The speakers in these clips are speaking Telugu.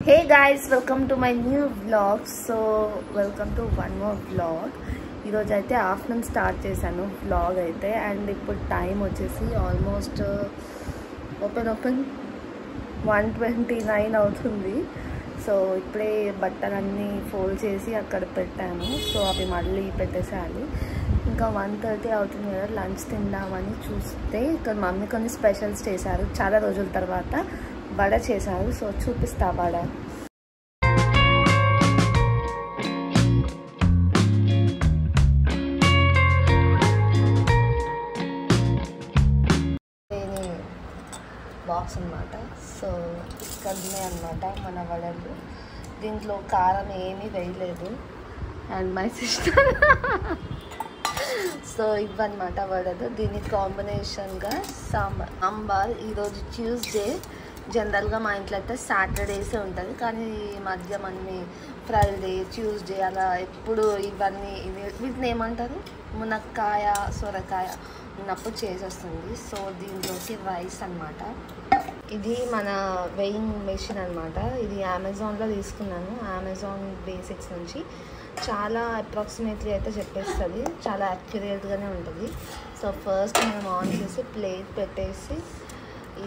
Hey guys, welcome to my new vlog. So welcome to one more vlog. ఈరోజు అయితే ఆఫ్టర్నూన్ స్టార్ట్ చేశాను వ్లాగ్ అయితే. అండ్ ఇప్పుడు టైం వచ్చేసి ఆల్మోస్ట్ ఓపెన్ 1:29 అవుతుంది. సో ఇప్పుడే బట్టలన్నీ ఫోల్డ్ చేసి అక్కడ పెట్టాను. సో అవి మళ్ళీ పెట్టేసేయాలి. ఇంకా 1:30 అవుతుంది కదా, లంచ్ తిందామని చూస్తే ఇక్కడ మమ్మీ కొన్ని స్పెషల్స్ చేశారు. చాలా రోజుల తర్వాత వడ చేశారు. సో చూపిస్తా వడ. బాక్స్ అన్నమాట. సో ఇక్కడనే అన్నమాట మన వడలు. దీంట్లో కారం ఏమీ వేయలేదు. అండ్ మై సిస్టర్ సో ఇవన్నమాట వడలు. దీనికి కాంబినేషన్గా సాంబార్. ఈరోజు ట్యూస్డే. జనరల్గా మా ఇంట్లో అయితే సాటర్డేసే ఉంటుంది, కానీ ఈ మధ్య మనని ఫ్రైడే ట్యూస్డే అలా ఎప్పుడు ఇవన్నీ వీటిని ఏమంటారు, మునక్కాయ సొరకాయ ఉన్నప్పుడు చేసేస్తుంది. సో దీంట్లోకి రైస్ అన్నమాట. ఇది మన వెయింగ్ మెషిన్ అన్నమాట. ఇది అమెజాన్లో తీసుకున్నాను, అమెజాన్ బేసిక్స్ నుంచి. చాలా అప్రాక్సిమేట్లీ అయితే చెప్పేస్తుంది, చాలా యాక్యురేట్గానే ఉంటుంది. సో ఫస్ట్ మనం ఆన్ చేసి ప్లేట్ పెట్టేసి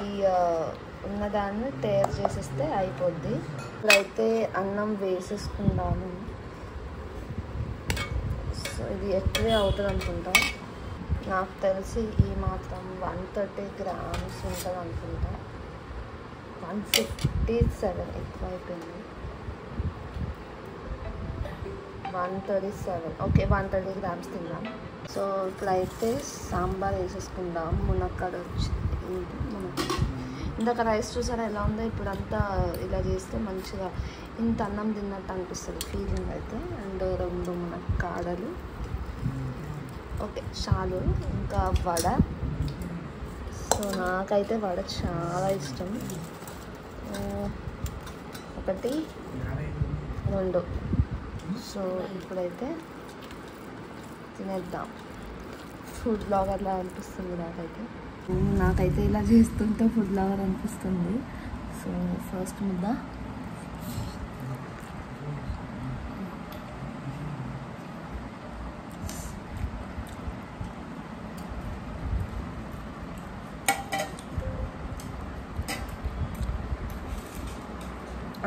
ఈ ఉన్నదాన్ని తయారు చేసేస్తే అయిపోద్ది. ఇప్పుడైతే అన్నం వేసేసుకుందాము. సో ఇది ఎక్కువే అవుతుంది అనుకుంటా, నాకు తెలిసి ఈ మాత్రం 130 grams ఉంటుంది అనుకుంటా. 157 ఎక్కువ అయిపోయింది. 137 ఓకే, 130 grams తిన్నాం. సో ఇప్పుడైతే సాంబార్ వేసేసుకుందాం. మునక్కాడ వచ్చి ఇందాక రైస్ చూసారా ఎలా ఉందో, ఇప్పుడంతా ఇలా చేస్తే మంచిగా ఇంత అన్నం తిన్నట్టు అనిపిస్తుంది ఫీలింగ్ అయితే. అండ్ 2 మునక్కాడలు. ఓకే చాలు. ఇంకా వడ. సో నాకైతే వడ చాలా ఇష్టం. 1 2. సో ఇప్పుడైతే తినేద్దాం. ఫుడ్ బ్లాగర్లా అనిపిస్తుంది నాకైతే ఇలా చేస్తుంటే ఫుడ్ బ్లాగర్ అనిపిస్తుంది. సో ఫస్ట్ ముద్ద.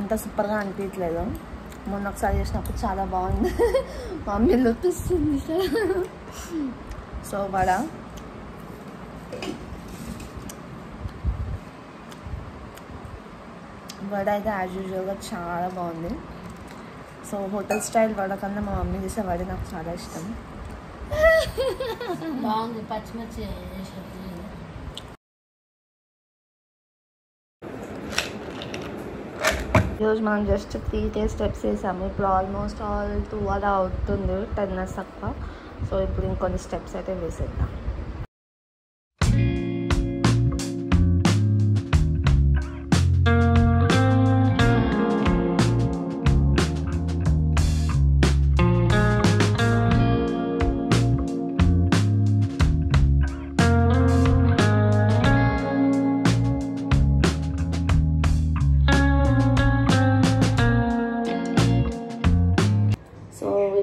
అంత సూపర్గా అనిపించలేదు. మొన్న ఒకసారి చేసినప్పుడు చాలా బాగుంది. మమ్మీ లొప్పిస్తుంది. సో వడ. వడ అయితే యాజ్ యూజువల్గా చాలా బాగుంది. సో హోటల్ స్టైల్ వడ కన్నా మా మమ్మీ చేసే వడ నాకు చాలా ఇష్టం. బాగుంది. పచ్చిమిర్చి ఈరోజు మనం జస్ట్ 3 స్టెప్స్ వేసాము. ఇప్పుడు ఆల్మోస్ట్ 2 అలా అవుతుంది, 10 minutes తక్కువ. సో ఇప్పుడు ఇంకొన్ని స్టెప్స్ అయితే వేసేద్దాం.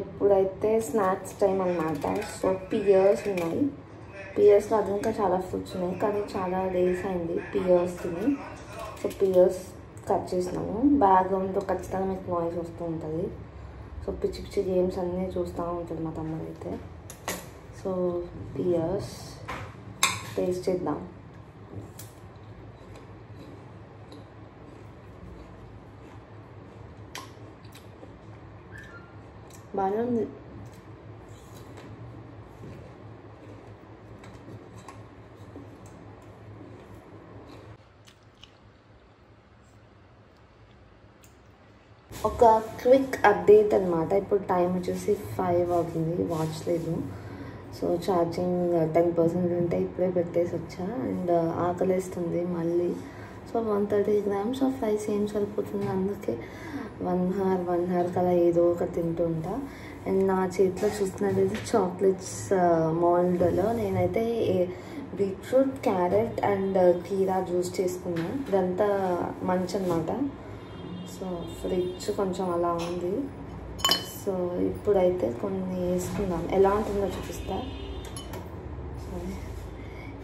ఇప్పుడైతే స్నాక్స్ టైం అన్నమాట. సో పియర్స్ ఉన్నాయి. పియర్స్లో అది ఇంకా చాలా ఫ్రూట్స్ ఉన్నాయి, కానీ చాలా డేస్ అయింది పియర్స్ తిని. సో పియర్స్ కట్ చేసినాము. బ్యాక్గ్రౌండ్లో ఖచ్చితంగా మీకు నాయిస్ వస్తూ ఉంటుంది. సో పిచ్చి పిచ్చి గేమ్స్ అన్నీ చూస్తూ ఉంటుంది మా తమ్ముడు అయితే. సో పియర్స్ టేస్ట్ చేద్దాం. బాగానే ఉంది. ఒక క్విక్ అప్డేట్ అనమాట. ఇప్పుడు టైం వచ్చేసి 5 అవుతుంది, వాచ్ లేదు. సో ఛార్జింగ్ 10% ఉంటే ఇప్పుడే పెట్టేసి వచ్చా. అండ్ ఆకలిస్తుంది మళ్ళీ. సో 130 grams ఆఫ్ రైస్ ఏం సరిపోతుంది, అందుకే 1 hour కలా ఏదో ఒకటి తింటూ ఉంటా. అండ్ నా చేతిలో చూస్తున్నది చాక్లెట్స్ మోల్డ్లో నేనైతే బీట్రూట్, క్యారెట్ అండ్ కీరా జ్యూస్ చేసుకున్నా. ఇదంతా మంచి అన్నమాట. సో సో ఫ్రిడ్జ్ కొంచెం అలా ఉంది. సో ఇప్పుడైతే కొన్ని వేసుకుందాం, ఎలా ఉంటుందో చూపిస్తా.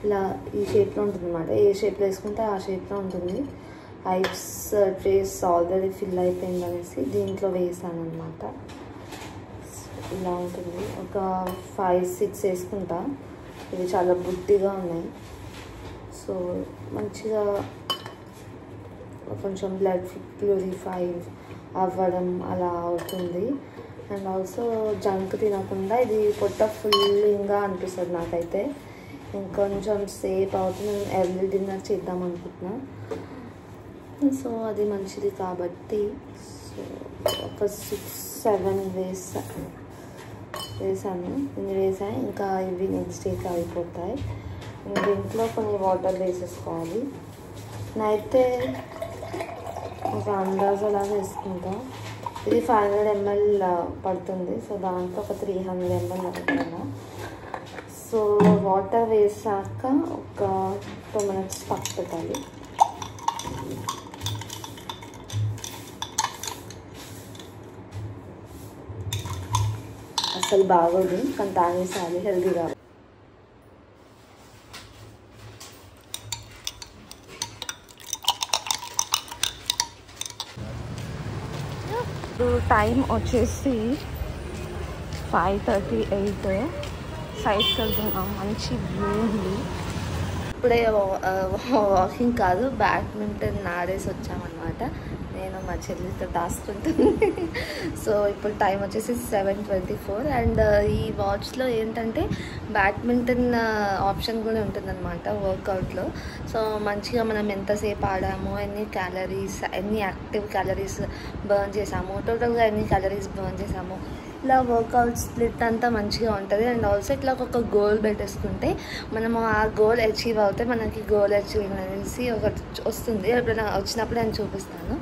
ఇలా ఈ షేప్లో ఉంటుంది అన్నమాట, ఏ షేప్లో వేసుకుంటే ఆ షేప్లో ఉంటుంది. ఐప్స్ ట్రేస్ ఆల్రెడీ ఫిల్ అయిపోయింది అనేసి దీంట్లో వేసాను అనమాట. ఇలా ఉంటుంది, ఒక 5-6 వేసుకుంటా. ఇవి చాలా బుద్ధిగా ఉన్నాయి. సో మంచిగా కొంచెం బ్లడ్ ప్యూరిఫై అవ్వడం అలా అవుతుంది. అండ్ ఆల్సో జంక్ తినకుండా ఇది పొట్ట ఫుల్లింగ్గా అనిపిస్తుంది నాకైతే. ఇంకొంచెం సేపు అవుతుంది, ఎర్లీ డిన్నర్ చేద్దాం అనుకుంటున్నా. సో అది మంచిది కాబట్టి సో ఒక 6-7 వేసాను. ఇన్ని వేసాను, ఇంకా ఇవి నెక్స్ట్ డేకి అయిపోతాయి. దీంట్లో కొన్ని వాటర్ వేసేసుకోవాలి. నేనైతే ఒక అందాజలా వేసుకుంటా. ఇది 500 ml పడుతుంది. సో దాంట్లో ఒక 300 ml అనుకుంటున్నా. సో వాటర్ వేసాక ఒక 2 minutes పక్క పెట్టాలి. అసలు బాగోదు కానీ తాగేసాలి, హెల్తీగా. ఇప్పుడు టైం వచ్చేసి 5:38. సైడ్కి వెళ్తున్నాం, మంచి వ్యూ ఉంది. ఇప్పుడే వాకింగ్ కాదు, బ్యాడ్మింటన్ ఆడేసి వచ్చామన్నమాట. నేను మా చెల్లితో దాచుకుంటుంది. సో ఇప్పుడు టైం వచ్చేసి 7:24. అండ్ ఈ వాచ్లో ఏంటంటే బ్యాడ్మింటన్ ఆప్షన్ కూడా ఉంటుందన్నమాట వర్కౌట్లో. సో మంచిగా మనం ఎంతసేపు ఆడామో, ఎన్ని క్యాలరీస్, ఎన్ని యాక్టివ్ క్యాలరీస్ బర్న్ చేసాము, టోటల్గా ఎన్ని క్యాలరీస్ బర్న్ చేసాము, ఇలా వర్కౌట్ స్ప్లిట్ అంతా మంచిగా ఉంటుంది. అండ్ ఆల్సో ఇట్లా ఒక గోల్ పెట్టేసుకుంటే మనము ఆ గోల్ అచీవ్ అవుతే మనకి గోల్ అచీవ్ అనేసి ఒకటి వస్తుంది. ఎప్పుడైనా వచ్చినప్పుడు నేను చూపిస్తాను.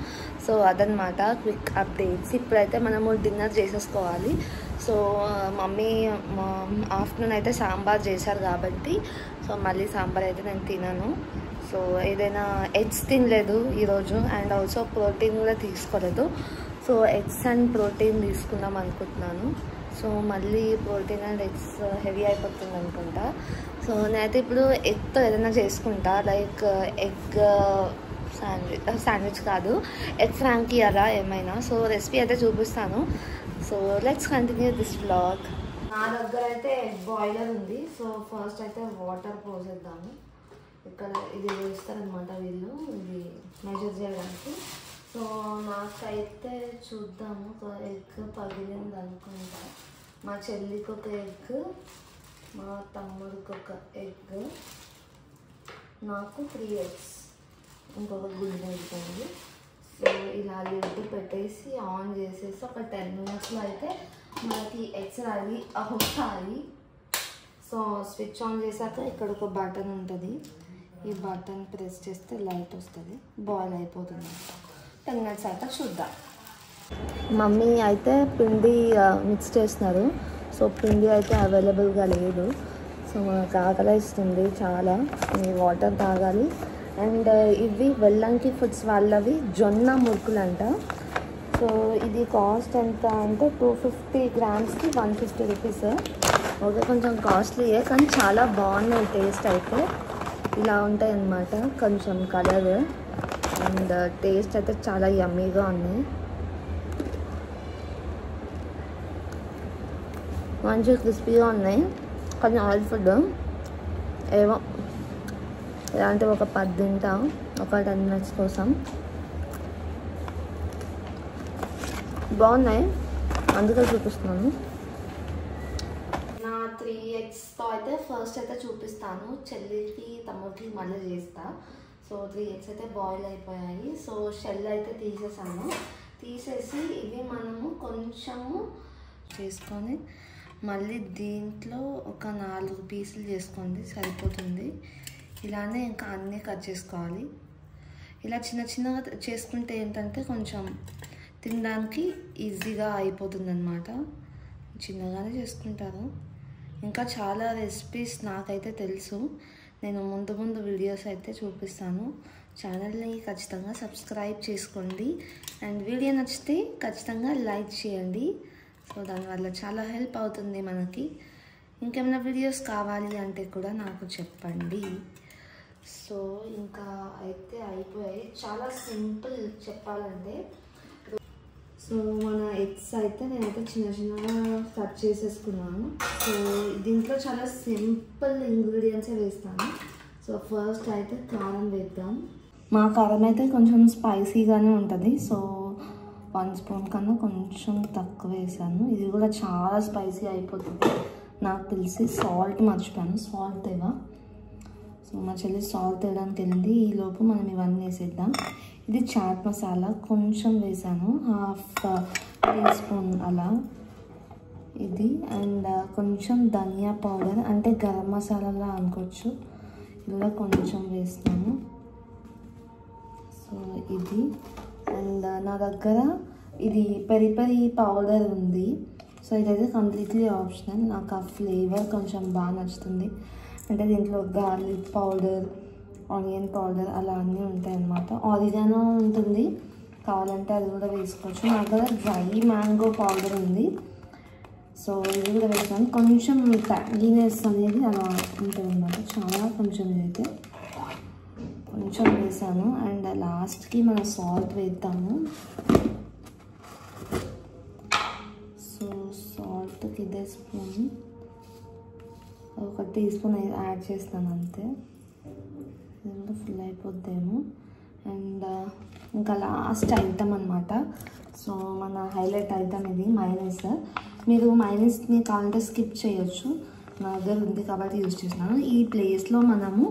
సో అదనమాట క్విక్ అప్డేట్స్. ఇప్పుడైతే మనము డిన్నర్ చేసేసుకోవాలి. సో మమ్మీ ఆఫ్టర్నూన్ అయితే సాంబార్ చేశారు కాబట్టి సో మళ్ళీ సాంబార్ అయితే నేను తినను. సో ఏదైనా ఎగ్స్ తినలేదు ఈరోజు, అండ్ ఆల్సో ప్రోటీన్ కూడా తీసుకోలేదు. సో ఎగ్స్ అండ్ ప్రోటీన్ తీసుకుందాం అనుకుంటున్నాను. సో మళ్ళీ ప్రోటీన్ అండ్ ఎగ్స్ హెవీ అయిపోతుంది అనుకుంటా. సో నేనైతే ఇప్పుడు ఎగ్తో ఏదైనా చేసుకుంటా, లైక్ ఎగ్ శాండ్విచ్ కాదు, ఎగ్ ఫ్రాంకీ అలా ఏమైనా. సో రెసిపీ అయితే చూపిస్తాను. So let's continue this vlog. నా దగ్గర అయితే ఎగ్ బాయిలర్ ఉంది. సో ఫస్ట్ అయితే వాటర్ పోసేద్దాము. ఇక్కడ ఇది వేస్తారనమాట వీళ్ళు, ఇది మెజర్ చేయడానికి. సో నాకైతే చూద్దాము, ఒక ఎగ్ పగిలింది అనుకుంటా. మా చెల్లికి ఒక ఎగ్, మా తమ్ముడికి ఒక ఎగ్, నాకు 3 eggs, ఇంకొక గుడ్డు అయిపోయింది. సో ఇలా లిడ్ పెట్టేసి ఆన్ చేసేసి ఒక 10 minutesలో అయితే మనకి ఎగ్స్ రెడీ అవుతాయి. సో స్విచ్ ఆన్ చేశాక ఇక్కడ ఒక బటన్ ఉంటుంది. ఈ బటన్ ప్రెస్ చేస్తే లైట్ వస్తుంది, బాయిల్ అయిపోతుంది. 10 minutes అయితే చూద్దాం. మమ్మీ అయితే పిండి మిక్స్ చేస్తున్నారు. సో పిండి అయితే అవైలబుల్గా లేదు. సో మనకు ఆకలిస్తుంది చాలా, వాటర్ తాగాలి. అండ్ ఇవి వెల్లంకి ఫుడ్స్ వాళ్ళవి జొన్న మురుకులు అంట. సో ఇది కాస్ట్ ఎంత అంటే 250 grams-కి 150 rupees. ఓకే, కొంచెం కాస్ట్లీయే కానీ చాలా బాగున్నాయి. టేస్ట్ అయితే ఇలా ఉంటాయి అన్నమాట, కొంచెం కలర్ అండ్ టేస్ట్ అయితే చాలా యమ్మీగా ఉన్నాయి. మంచిగా క్రిస్పీగా ఉన్నాయి. కానీ ఆయిల్ ఫుడ్ ఏవో ఇలాంటివి ఒక 10 తింటా, ఒక 10 minutes కోసం. బాగున్నాయి, అందుకే చూపిస్తున్నాను. నా 3 eggsతో అయితే ఫస్ట్ అయితే చూపిస్తాను. చెల్లికి తమ్ముడికి మళ్ళీ చేస్తా. సో 3 eggs అయితే బాయిల్ అయిపోయాయి. సో షెల్ అయితే తీసేసాను. తీసేసి ఇవి మనము కొంచెము చేసుకొని మళ్ళీ దీంట్లో ఒక 4 పీసులు చేసుకోండి, సరిపోతుంది. ఇలానే ఇంకా అన్నీ కట్ చేసుకోవాలి. ఇలా చిన్న చిన్నగా చేసుకుంటే ఏంటంటే కొంచెం తినడానికి ఈజీగా అయిపోతుంది అన్నమాట. చిన్నగానే చేసుకుంటారు. ఇంకా చాలా రెసిపీస్ నాకైతే తెలుసు, నేను ముందు వీడియోస్ అయితే చూపిస్తాను. ఛానల్ని ఖచ్చితంగా సబ్స్క్రైబ్ చేసుకోండి అండ్ వీడియో నచ్చితే ఖచ్చితంగా లైక్ చేయండి. సో దానివల్ల చాలా హెల్ప్ అవుతుంది మనకి. ఇంకేమైనా వీడియోస్ కావాలి అంటే కూడా నాకు చెప్పండి. సో ఇంకా అయితే అయిపోయాయి, చాలా సింపుల్ చెప్పాలంటే. సో మన ఎగ్స్ అయితే నేనైతే చిన్న చిన్నగా కట్ చేసేసుకున్నాను. సో దీంట్లో చాలా సింపుల్ ఇంగ్రీడియంట్సే వేస్తాను. సో ఫస్ట్ అయితే కారం వేద్దాం. మా కారం అయితే కొంచెం స్పైసీగానే ఉంటుంది. సో 1 స్పూన్ కన్నా కొంచెం తక్కువ వేసాను. ఇది కూడా చాలా స్పైసీ అయిపోతుంది నాకు తెలిసి. సాల్ట్ మర్చిపోయాను, సాల్ట్ తేవా. సో మా చెల్లి సాల్ట్ తేయడానికి వెళ్ళింది. ఈలోపు మనం ఇవన్నీ వేసేద్దాం. ఇది చాట్ మసాలా కొంచెం వేసాను, 1/2 టీ స్పూన్ అలా ఇది. అండ్ కొంచెం ధనియా పౌడర్ అంటే గరం మసాలాలా అనుకోవచ్చు, ఇలా కొంచెం వేస్తాను. సో ఇది. అండ్ నా దగ్గర ఇది పెరి పెరి పౌడర్ ఉంది. సో ఇదైతే కంప్లీట్లీ ఆప్షనల్. నాకు ఆ ఫ్లేవర్ కొంచెం బాగా నచ్చుతుంది. అంటే దీంట్లో గార్లిక్ పౌడర్, ఆనియన్ పౌడర్ అలా అన్నీ ఉంటాయి అన్నమాట. ఆరిగానో ఉంటుంది, కావాలంటే అది కూడా వేసుకోవచ్చు. నా దగ్గర డ్రై మ్యాంగో పౌడర్ ఉంది. సో ఇది కూడా వేసాను. కొంచెం ట్యాంగీనెస్ అనేది అలా ఉంటుంది అన్నమాట. చాలా కొంచెం అయితే కొంచెం వేసాను. అండ్ లాస్ట్కి మనం సాల్ట్ వేద్దాము. సో సాల్ట్కి ఇదే స్పూన్, 1 టీ స్పూన్ యాడ్ చేస్తాను అంతే. ఇది కూడా ఫుల్ అయిపోద్దేమో. అండ్ ఇంకా లాస్ట్ ఐటమ్ అనమాట. సో మన హైలైట్ ఐటమ్ ఇది మైనస్. మీరు మైనస్ని కావాలంటే స్కిప్ చేయొచ్చు, నా దగ్గర ఉంది కాబట్టి యూజ్ చేస్తున్నాను. ఈ ప్లేస్లో మనము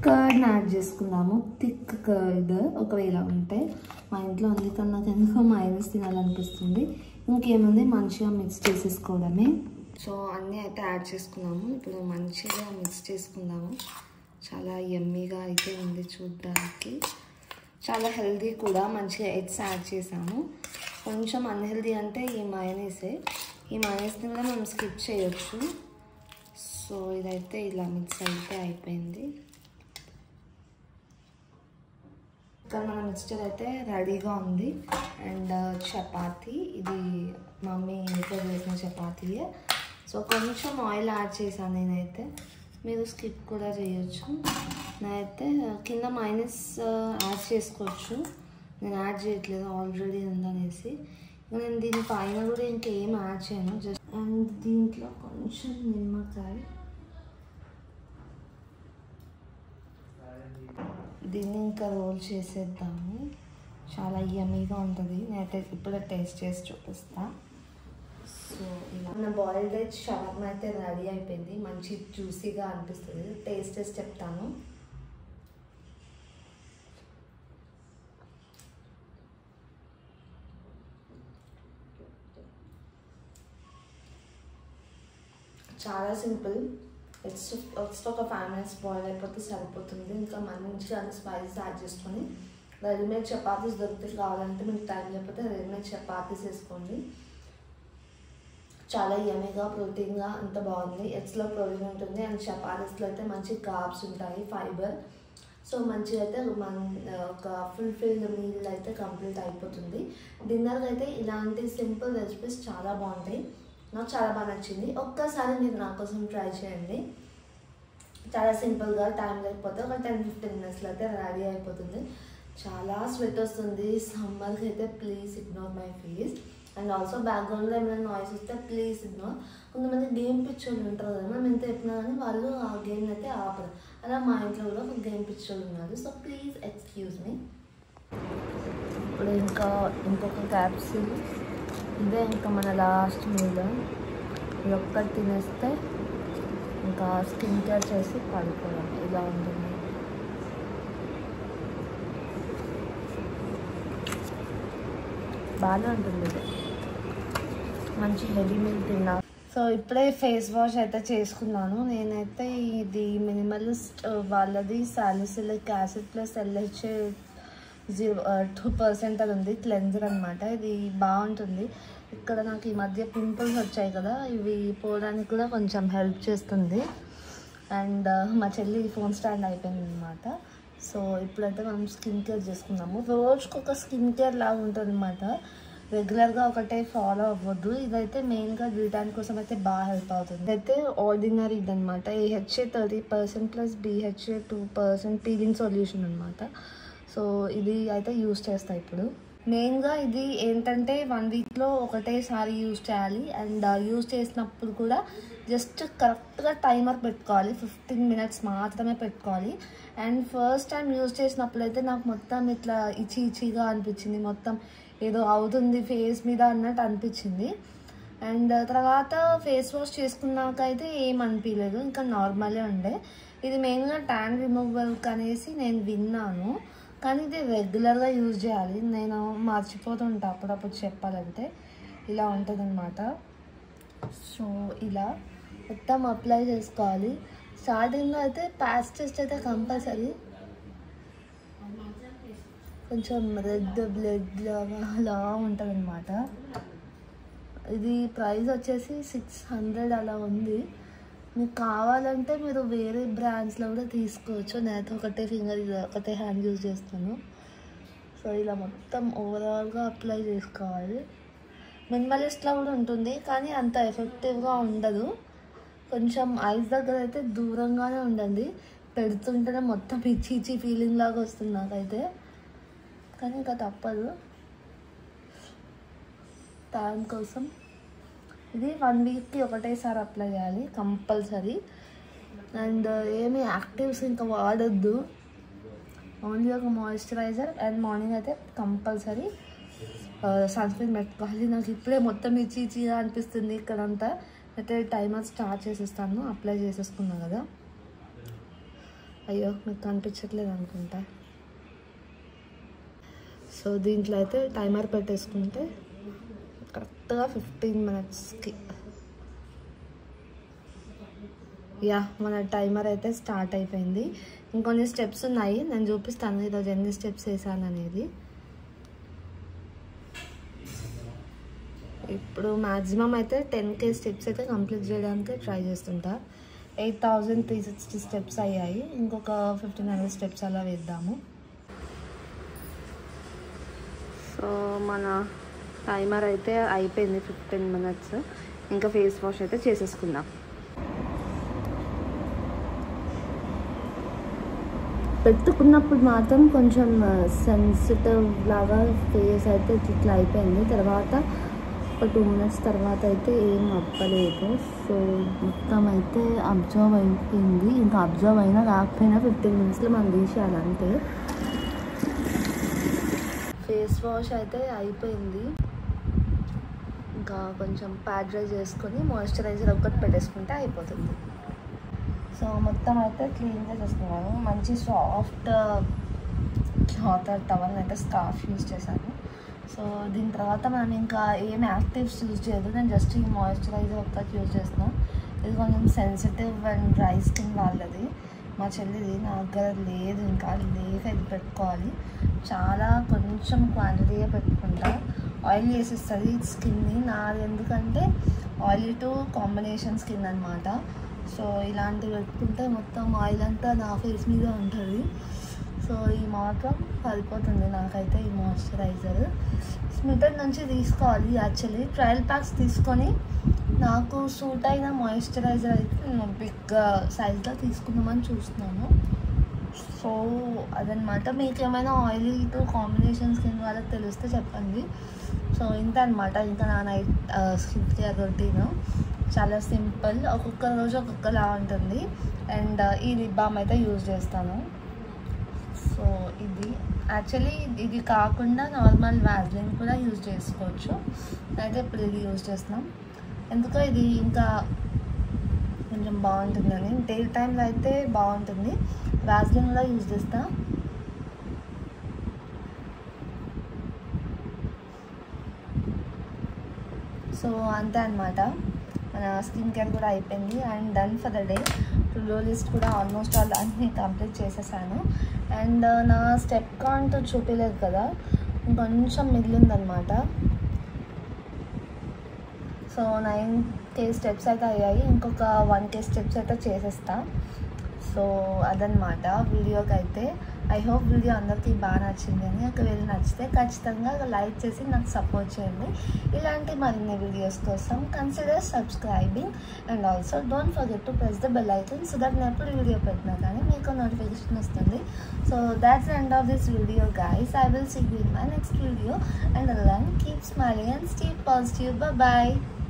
కర్డ్ని యాడ్ చేసుకుందాము, థిక్ కర్డ్ ఒకవేళ ఉంటే. మా ఇంట్లో అందుకని నాకు ఎందుకో మైనస్ తినాలనిపిస్తుంది. ఇంకేముంది, మంచిగా మిక్స్ చేసేసుకోవడమే. సో అన్నీ అయితే యాడ్ చేసుకున్నాము. ఇప్పుడు మంచిగా మిక్స్ చేసుకుందాము. చాలా యమ్మీగా అయితే ఉంది చూడడానికి, చాలా హెల్దీ కూడా. మంచిగా ఎగ్స్ యాడ్ చేసాము. కొంచెం అన్హెల్దీ అంటే ఈ మయోనీసే. ఈ మయోనీస్ని కూడా మనం స్కిప్ చేయొచ్చు. సో ఇదైతే ఇలా మిక్స్ అయితే అయిపోయింది. ఇక్కడ మన మిక్స్చర్ అయితే రెడీగా ఉంది. అండ్ చపాతీ, ఇది మమ్మీ ఇంట్లో చేసిన చపాతీయే. సో కొంచెం ఆయిల్ యాడ్ చేశాను నేనైతే, మీరు స్కిప్ కూడా చేయొచ్చు. నేనైతే కింద మైనస్ యాడ్ చేసుకోవచ్చు, నేను యాడ్ చేయట్లేదు, ఆల్రెడీ ఉందనేసి. నేను దీని పైన కూడా ఇంకేం యాడ్ చేయను. జస్ట్ అండ్ దీంట్లో కొంచెం నిమ్మకాయ, దీన్ని ఇంకా రోల్ చేసేద్దాము. చాలా యమ్మీగా ఉంటుంది. నేనైతే ఇప్పుడే టేస్ట్ చేసి చూపిస్తా. సో ఇలా మన బాయిల్డ్ ఎగ్ షవర్మా అయితే రెడీ అయిపోయింది. మంచి జ్యూసీగా అనిపిస్తుంది. టేస్ట్ చేసి చెప్తాను. చాలా సింపుల్. ఎక్స్ట్రా ఒక 5 minutes బాయిల్ అయిపోతే సరిపోతుంది. ఇంకా మంచిగా అన్ని స్పైసెస్ యాడ్ చేసుకొని రెడీమేడ్ చపాతీస్ దొరుకుతాయి. కావాలంటే మీకు టైం లేకపోతే రెడీమేడ్ చపాతీస్ వేసుకోండి. చాలా యమ్మీగా, ప్రోటీన్గా అంత బాగుంది. ఎగ్స్లో ప్రోటీన్ ఉంటుంది అండ్ చపాతీస్లో అయితే మంచి కార్బ్స్ ఉంటాయి, ఫైబర్. సో మంచిగా అయితే మన ఒక ఫుల్ఫిల్డ్ మీల్ అయితే కంప్లీట్ అయిపోతుంది. డిన్నర్కి అయితే ఇలాంటి సింపుల్ రెసిపీస్ చాలా బాగుంటాయి. నాకు చాలా బాగా నచ్చింది. ఒక్కసారి మీరు నా కోసం ట్రై చేయండి. చాలా సింపుల్గా, టైం లేకపోతే ఒక 10-15 minutesలో అయితే రెడీ అయిపోతుంది. చాలా స్వెట్ వస్తుంది సమ్మర్కి అయితే. Please ignore my face. And also బ్యాక్గ్రౌండ్లో ఏమైనా నాయిస్ వస్తే ప్లీజ్ ఇగ్నోర్. కొంతమంది గేమ్ పిచ్చోళ్ళు ఉంటారు కదా, మనం ఎంత చెప్పినా కానీ వాళ్ళు ఆ గేమ్ అయితే ఆపరు. అలా మా ఇంట్లో కూడా ఒక గేమ్ పిచ్చోళ్ళు ఉన్నారు. So please excuse me. ఇప్పుడు ఇంకా ఇంకొక క్యాప్సూల్, ఇదే ఇంకా మన లాస్ట్ మీల్. ఇది ఒక్కటి తినేస్తే ఇంకా స్కిన్ కేర్ చేసి పడుకోవడం ఇలా ఉంటుంది. బాగానే ఉంటుంది ఇది, మంచి హెవీ మీల్ తిన్నా. సో ఇప్పుడే ఫేస్ వాష్ అయితే చేసుకున్నాను. నేనైతే ఇది మినిమలిస్ట్ వాళ్ళది సాలిసిలిక్ యాసిడ్ ప్లస్ LHA 2% అది ఉంది, క్లెన్జర్ అనమాట. ఇది బాగుంటుంది. ఇక్కడ నాకు ఈ మధ్య పింపుల్స్ వచ్చాయి కదా, ఇవి పోవడానికి కూడా కొంచెం హెల్ప్ చేస్తుంది. అండ్ మా చెల్లి ఫోన్ స్టాండ్ అయిపోయింది అనమాట. సో ఇప్పుడైతే మనం స్కిన్ కేర్ చేసుకుందాము. రోజుకి ఒక స్కిన్ కేర్ లాగా ఉంటుంది అనమాట. రెగ్యులర్గా ఒకటే ఫాలో అవ్వద్దు. ఇదైతే మెయిన్గా డీటాన్ కోసం అయితే బాగా హెల్ప్ అవుతుంది. అయితే ఆర్డినరీ అనమాట. AHA 30% plus BHA 2% peeling solution అనమాట. సో ఇది అయితే యూస్ చేస్తాను ఇప్పుడు. మెయిన్గా ఇది ఏంటంటే 1 వీక్లో ఒకటేసారి యూజ్ చేయాలి. అండ్ యూజ్ చేసినప్పుడు కూడా జస్ట్ కరెక్ట్గా టైమర్ పెట్టుకోవాలి. 15 minutes మాత్రమే పెట్టుకోవాలి. అండ్ ఫస్ట్ టైం యూజ్ చేసినప్పుడు అయితే నాకు మొత్తం ఇట్లా ఇచ్చిగా అనిపించింది. మొత్తం ఏదో అవుతుంది ఫేస్ మీద అన్నట్టు అనిపించింది. అండ్ తర్వాత ఫేస్ వాష్ చేసుకున్నాక అయితే ఏం అనిపించలేదు, ఇంకా నార్మలే ఉండే. ఇది మెయిన్గా ట్యాన్ రిమూవల్ అనేసి నేను విన్నాను, కానీ ఇది రెగ్యులర్గా యూజ్ చేయాలి. నేను మర్చిపోతుంటా అప్పుడప్పుడు చెప్పాలంటే. ఇలా ఉంటుంది అనమాట. సో ఇలా మొత్తం అప్లై చేసుకోవాలి. స్టార్టింగ్లో అయితే ప్యాచ్ టెస్ట్ అయితే కంపల్సరీ. కొంచెం రెడ్ బ్లడ్ లాగా అలా ఉంటుంది అనమాట. ఇది ప్రైస్ వచ్చేసి 600 అలా ఉంది. మీకు కావాలంటే మీరు వేరే బ్రాండ్స్లో కూడా తీసుకోవచ్చు. నేనైతే ఒకటే ఫింగర్ ఒకటే హ్యాండ్ యూజ్ చేస్తాను. సో ఇలా మొత్తం ఓవరాల్గా అప్లై చేసుకోవాలి. మినిమలిస్ట్లో కూడా ఉంటుంది, కానీ అంత ఎఫెక్టివ్గా ఉండదు. కొంచెం ఐస్ దగ్గర అయితే దూరంగానే ఉండండి. పెడుతుంటేనే మొత్తం ఇచ్చి ఫీలింగ్ లాగా వస్తుంది నాకైతే, కానీ ఇంకా తప్పదు టైం కోసం. ఇది 1 వీక్కి ఒకటేసారి అప్లై చేయాలి కంపల్సరీ. అండ్ ఏమి యాక్టివ్స్ ఇంకా వాడొద్దు. ఓన్లీ ఒక మాయిశ్చరైజర్ అండ్ మార్నింగ్ అయితే కంపల్సరీ సన్స్క్రీన్ పెట్టుకోవాలి. నాకు ఇప్పుడే మొత్తం ఇచ్చిగా అనిపిస్తుంది ఇక్కడంతా. అయితే టైమర్ స్టార్ట్ చేసేస్తాను. అప్లై చేసేసుకున్నా కదా. అయ్యో మీకు కనిపించట్లేదు అనుకుంటా. సో దీంట్లో అయితే టైమర్ పెట్టేసుకుంటే కరెక్ట్గా 15 minutesకి మన టైమర్ అయితే స్టార్ట్ అయిపోయింది. ఇంకొన్ని స్టెప్స్ ఉన్నాయి, నేను చూపిస్తాను ఈరోజు ఎన్ని స్టెప్స్ వేసాను అనేది. ఇప్పుడు మ్యాక్సిమం అయితే 10K స్టెప్స్ అయితే కంప్లీట్ చేయడానికి ట్రై చేస్తుంటా. 8360 స్టెప్స్ అయ్యాయి. ఇంకొక 1500 స్టెప్స్ అలా వేద్దాము. సో మన టైమర్ అయితే అయిపోయింది 15 minutes. ఇంకా ఫేస్ వాష్ అయితే చేసేసుకుందాం. పెట్టుకున్నప్పుడు మాత్రం కొంచెం సెన్సిటివ్ లాగా ఫేస్ అయితే ఇట్లా అయిపోయింది. తర్వాత ఒక 2 minutes తర్వాత అయితే ఏం అవ్వలేదు. సో మొత్తం అయితే అబ్జర్వ్ అయిపోయింది. ఇంకా అబ్జర్వ్ అయినా కాకపోయినా 15 minutesలో మనం తీసేయాలంటే. ఫేస్ వాష్ అయితే అయిపోయింది. ఇంకా కొంచెం ప్యాడ్ డ్రై చేసుకొని మాయిశ్చరైజర్ ఒకటి పెట్టేసుకుంటే అయిపోతుంది. సో మొత్తం అయితే క్లీన్గా చేసుకున్నాను. మంచి సాఫ్ట్ క్లాత్ టవల్ అయితే స్కార్ఫ్ యూజ్ చేశాను. సో దీని తర్వాత మనం ఇంకా ఏం యాక్టివ్స్ యూజ్ చేయదు. నేను జస్ట్ ఈ మాయిశ్చరైజర్ ఒక్కటి యూజ్ చేస్తున్నాను. ఇది కొంచెం సెన్సిటివ్ అండ్ డ్రై స్కిన్ వాళ్ళది. మా చెల్లిది, నా దగ్గర లేదు. ఇంకా లేక ఇది పెట్టుకోవాలి. చాలా కొంచెం క్వాంటిటీగా పెట్టుకుంటా. ఆయిల్ వేసిస్తుంది స్కిన్ని. నాది ఎందుకంటే ఆయిల్ టు కాంబినేషన్ స్కిన్ అనమాట. సో ఇలాంటివి పెట్టుకుంటే మొత్తం ఆయిల్ అంతా నా ఫేస్ మీద ఉంటుంది. సో ఈ మాత్రం సరిపోతుంది నాకైతే ఈ మాయిశ్చరైజర్. స్మిటన్ నుంచి తీసుకోవాలి. యాక్చువల్లీ ట్రయల్ ప్యాక్స్ తీసుకొని నాకు సూట్ అయిన మాయిశ్చరైజర్ అయితే నేను బిగ్ సైజ్లో తీసుకుందామని చూస్తున్నాను. సో అదనమాట. మీకు ఏమైనా ఆయిలీ టు కాంబినేషన్ స్కిన్ వాళ్ళకి తెలిస్తే చెప్పండి. సో ఇంత అనమాట. ఇంకా నా నైట్ స్కిన్ కేర్ రొటీన్ చాలా సింపుల్. ఒక్కొక్క రోజు ఒక్కొక్కలా ఉంటుంది. అండ్ ఈ లిప్ బామ్ అయితే యూజ్ చేస్తాను. సో ఇది యాక్చువల్లీ ఇది కాకుండా నార్మల్ వ్యాజ్లిన్ కూడా యూజ్ చేసుకోవచ్చు. అయితే ఇప్పుడు ఇది యూజ్ చేస్తున్నాం. ఎందుకో ఇది ఇంకా కొంచెం బాగుంటుందని. డే టైంలో అయితే బాగుంటుంది. వ్యాజ్లిన్ కూడా యూజ్ చేస్తా. సో అంతే అనమాట. మన స్కిన్ కేర్ కూడా అయిపోయింది and done for the day. To do list కూడా ఆల్మోస్ట్ ఆల్ అన్నీ కంప్లీట్ చేసేసాను. అండ్ నా స్టెప్ కౌంట్ చూపించలేదు కదా, ఇంకొంచెం మిగిలిందనమాట. సో 9K స్టెప్స్ అయితే అయ్యాయి. ఇంకొక 1K స్టెప్స్ అయితే చేసేస్తా. సో అదనమాట వీడియోకి అయితే. ఐ హోప్ వీడియో అందరికీ బాగా నచ్చింది అని. ఒకవేళ నచ్చితే ఖచ్చితంగా లైక్ చేసి నాకు సపోర్ట్ చేయండి. ఇలాంటి మరిన్ని వీడియోస్ కోసం consider subscribing and also don't forget to press the bell icon so that నేను ఎప్పుడు వీడియో పెట్టినా కానీ మీకు నోటిఫికేషన్ వస్తుంది. So that's the end of this video guys. I will see you in my next video and then keep smiling and stay positive. Bye bye.